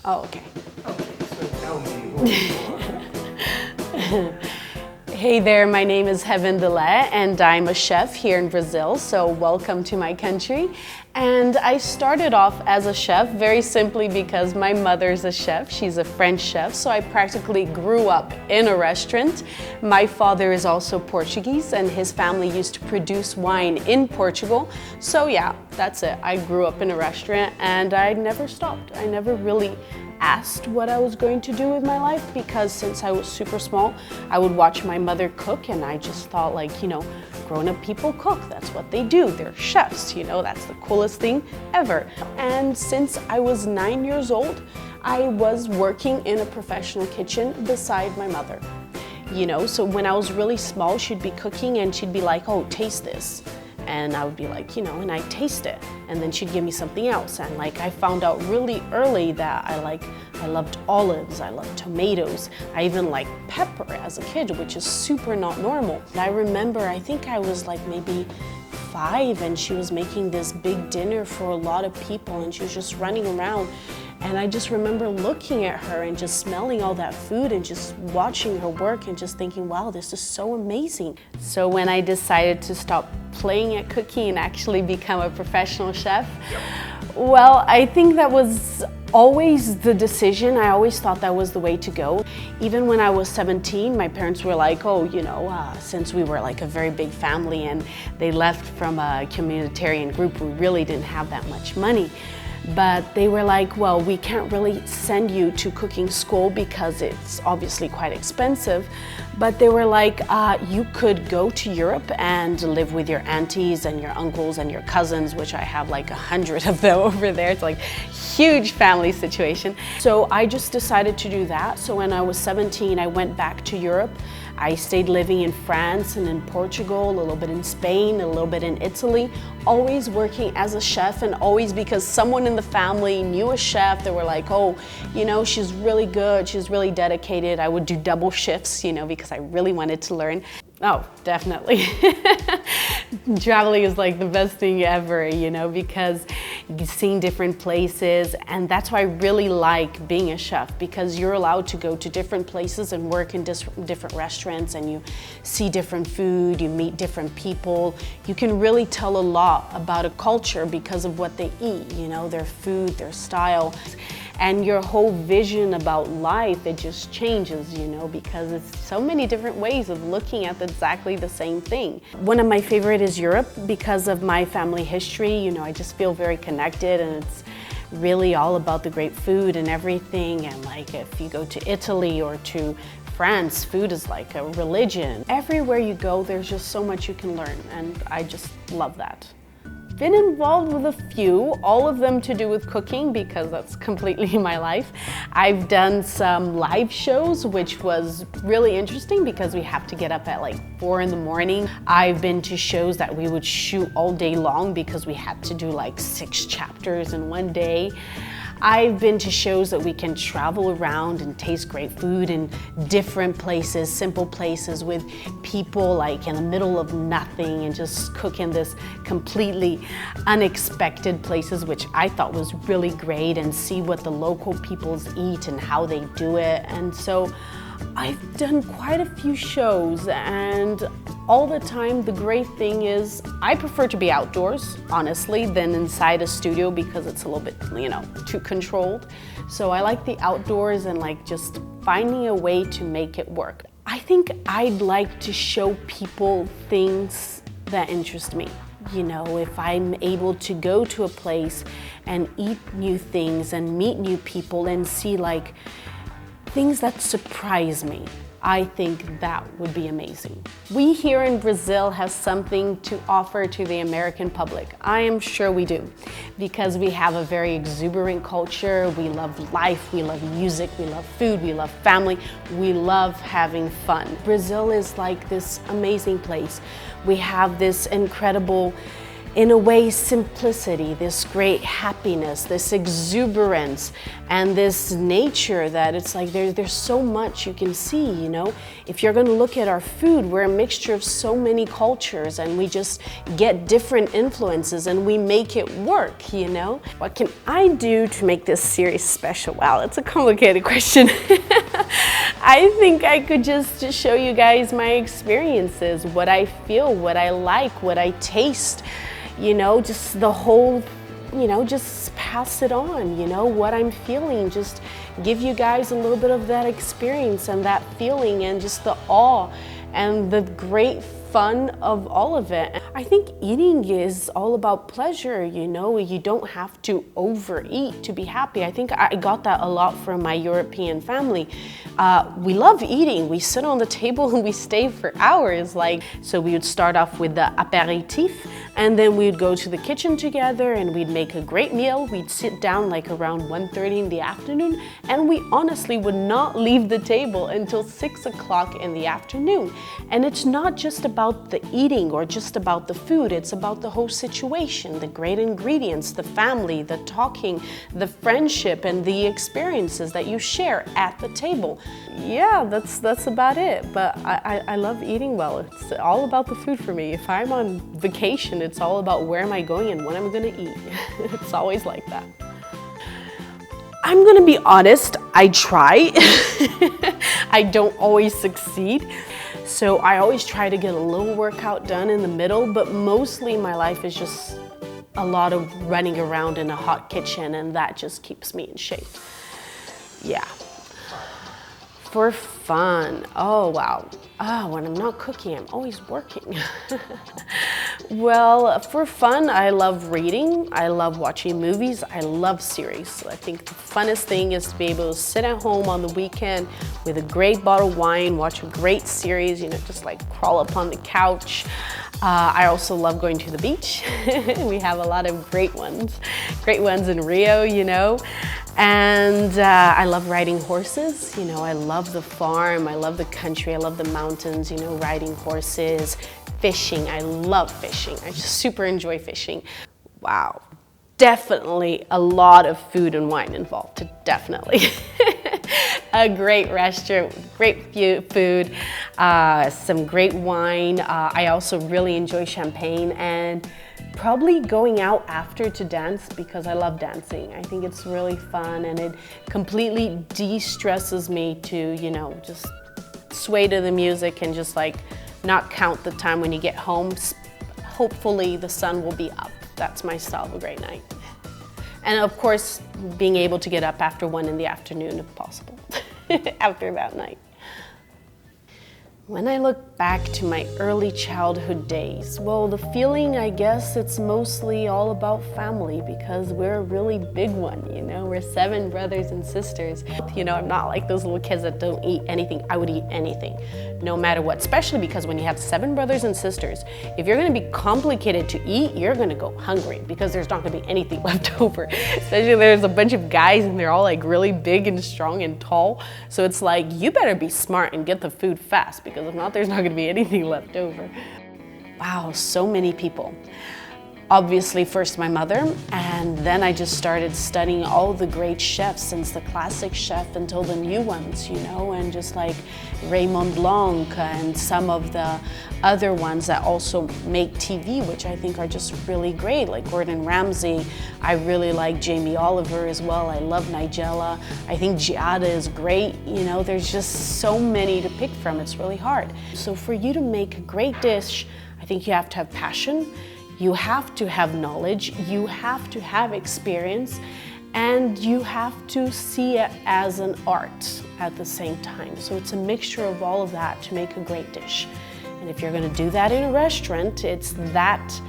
Oh, okay. Okay, so tell me who you are. Hey there, my name is Delhaye and I'm a chef here in Brazil, so welcome to my country. And I started off as a chef very simply because my mother's a chef. She's a French chef, so I practically grew up in a restaurant. My father is also Portuguese and his family used to produce wine in Portugal. So yeah, that's it. I grew up in a restaurant and I never stopped. I never really asked what I was going to do with my life because since I was super small, I would watch my mother cook and I just thought like, grown-up people cook, that's what they do, they're chefs, that's the coolest thing ever. And since I was 9 years old, I was working in a professional kitchen beside my mother. So when I was really small, she'd be cooking and she'd be like, oh, taste this. And I would be like, and I'd taste it. And then she'd give me something else. And I found out really early that I loved olives, I loved tomatoes. I even liked pepper as a kid, which is super not normal. And I remember, I think I was maybe 5 and she was making this big dinner for a lot of people and she was just running around. And I just remember looking at her and just smelling all that food and just watching her work and just thinking, wow, this is so amazing. So when I decided to stop playing at cooking and actually become a professional chef, well, I think that was always the decision. I always thought that was the way to go. Even when I was 17, my parents were like, oh, since we were a very big family and they left from a communitarian group, we really didn't have that much money. But they were like, well, we can't really send you to cooking school because it's obviously quite expensive. But they were like, you could go to Europe and live with your aunties and your uncles and your cousins, which I have 100 of them over there. It's huge family situation. So I just decided to do that. So when I was 17, I went back to Europe. I stayed living in France and in Portugal, a little bit in Spain, a little bit in Italy, always working as a chef and always because someone in the family knew a chef. They were like, oh, she's really good, she's really dedicated. I would do double shifts, because I really wanted to learn. Oh, definitely. Traveling is the best thing ever, because you've seen different places, and that's why I really like being a chef, because you're allowed to go to different places and work in different restaurants, and you see different food, you meet different people. You can really tell a lot about a culture because of what they eat, their food, their style. And your whole vision about life, it just changes, because it's so many different ways of looking at exactly the same thing. One of my favorite is Europe because of my family history. I just feel very connected and it's really all about the great food and everything. And if you go to Italy or to France, food is like a religion. Everywhere you go, there's just so much you can learn, and I just love that. Been involved with a few, all of them to do with cooking because that's completely my life. I've done some live shows, which was really interesting because we have to get up at 4 in the morning. I've been to shows that we would shoot all day long because we had to do 6 chapters in one day. I've been to shows that we can travel around and taste great food in different places, simple places with people in the middle of nothing and just cook in this completely unexpected places, which I thought was really great, and see what the local peoples eat and how they do it. And so I've done quite a few shows, and all the time the great thing is I prefer to be outdoors, honestly, than inside a studio because it's a little bit, too controlled. So I like the outdoors and just finding a way to make it work. I think I'd like to show people things that interest me. If I'm able to go to a place and eat new things and meet new people and see things that surprise me, I think that would be amazing. We here in Brazil have something to offer to the American public. I am sure we do, because we have a very exuberant culture. We love life, we love music, we love food, we love family, we love having fun. Brazil is this amazing place. We have this incredible in a way, simplicity, this great happiness, this exuberance, and this nature that it's like there's so much you can see, you know? If you're gonna look at our food, we're a mixture of so many cultures, and we just get different influences and we make it work, you know? What can I do to make this series special? Wow, that's a complicated question. I think I could just show you guys my experiences, what I feel, what I like, what I taste, you know, just the whole, you know, just pass it on, you know, what I'm feeling, just give you guys a little bit of that experience and that feeling and just the awe and the great fun of all of it. I think eating is all about pleasure, you know, you don't have to overeat to be happy. I think I got that a lot from my European family. We love eating. We sit on the table and we stay for hours. Like, so we would start off with the apéritif, and then we'd go to the kitchen together and we'd make a great meal. We'd sit down like around 1:30 in the afternoon, and we honestly would not leave the table until 6 o'clock in the afternoon. And it's not just about the eating or just about the food, it's about the whole situation, the great ingredients, the family, the talking, the friendship, and the experiences that you share at the table. Yeah, that's about it. But I love eating well. It's all about the food for me. If I'm on vacation, it's all about where am I going and what I'm gonna eat. It's always like that. I'm gonna be honest, I try. I don't always succeed. So I always try to get a little workout done in the middle, but mostly my life is just a lot of running around in a hot kitchen, and that just keeps me in shape. Yeah. For fun, oh wow. When I'm not cooking, I'm always working. Well, for fun, I love reading, I love watching movies, I love series. I think the funnest thing is to be able to sit at home on the weekend with a great bottle of wine, watch a great series, you know, just like crawl up on the couch. I also love going to the beach. We have a lot of great ones in Rio, you know. And I love riding horses, you know, I love the farm, I love the country, I love the mountains, you know, riding horses, fishing, I love fishing, I just super enjoy fishing. Wow, definitely a lot of food and wine involved, definitely. A great restaurant, great food, some great wine. I also really enjoy champagne, and probably going out after to dance because I love dancing. I think it's really fun and it completely de-stresses me to, you know, just sway to the music and just like not count the time when you get home. Hopefully the sun will be up. That's my style of a great night. And of course, being able to get up after 1 in the afternoon if possible, after that night. When I look back to my early childhood days, well, the feeling, I guess, it's mostly all about family because we're a really big one, you know? We're 7 brothers and sisters. You know, I'm not like those little kids that don't eat anything. I would eat anything, no matter what, especially because when you have 7 brothers and sisters, if you're gonna be complicated to eat, you're gonna go hungry because there's not gonna be anything left over. Especially if there's a bunch of guys and they're all like really big and strong and tall. So it's like, you better be smart and get the food fast because if not, there's not gonna be anything left over. Wow, so many people. Obviously first my mother, and then I just started studying all the great chefs, since the classic chef until the new ones, you know, and just like Raymond Blanc and some of the other ones that also make TV, which I think are just really great, like Gordon Ramsay. I really like Jamie Oliver as well. I love Nigella. I think Giada is great. You know, there's just so many to pick from. It's really hard. So for you to make a great dish, I think you have to have passion. You have to have knowledge, you have to have experience, and you have to see it as an art at the same time. So it's a mixture of all of that to make a great dish. And if you're gonna do that in a restaurant, it's that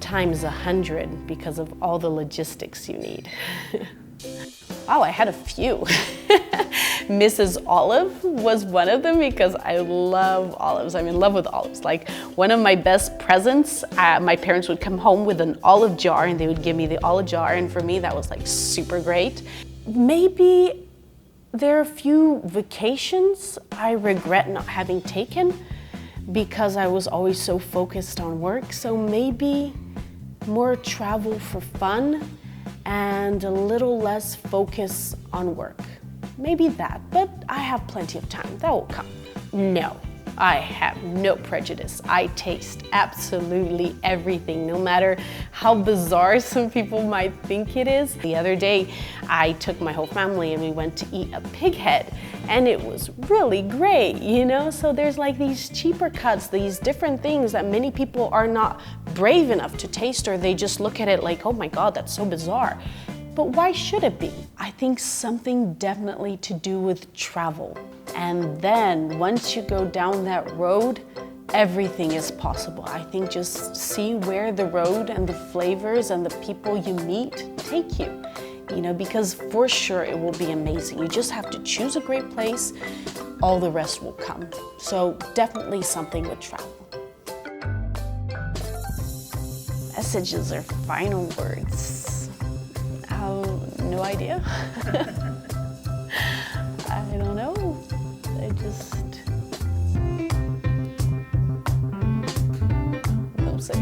times 100 because of all the logistics you need. Wow, I had a few. Mrs. Olive was one of them because I love olives. I'm in love with olives. Like one of my best presents, my parents would come home with an olive jar and they would give me the olive jar, and for me that was like super great. Maybe there are a few vacations I regret not having taken because I was always so focused on work. So maybe more travel for fun and a little less focus on work. Maybe that, but I have plenty of time. That will come. No, I have no prejudice. I taste absolutely everything, no matter how bizarre some people might think it is. The other day, I took my whole family and we went to eat a pig head, and it was really great, you know? So there's like these cheaper cuts, these different things that many people are not brave enough to taste, or they just look at it like, oh my God, that's so bizarre. But why should it be? I think something definitely to do with travel. And then once you go down that road, everything is possible. I think just see where the road and the flavors and the people you meet take you. You know, because for sure it will be amazing. You just have to choose a great place, all the rest will come. So definitely something with travel. Messages or final words. No idea. I don't know. I just don't say.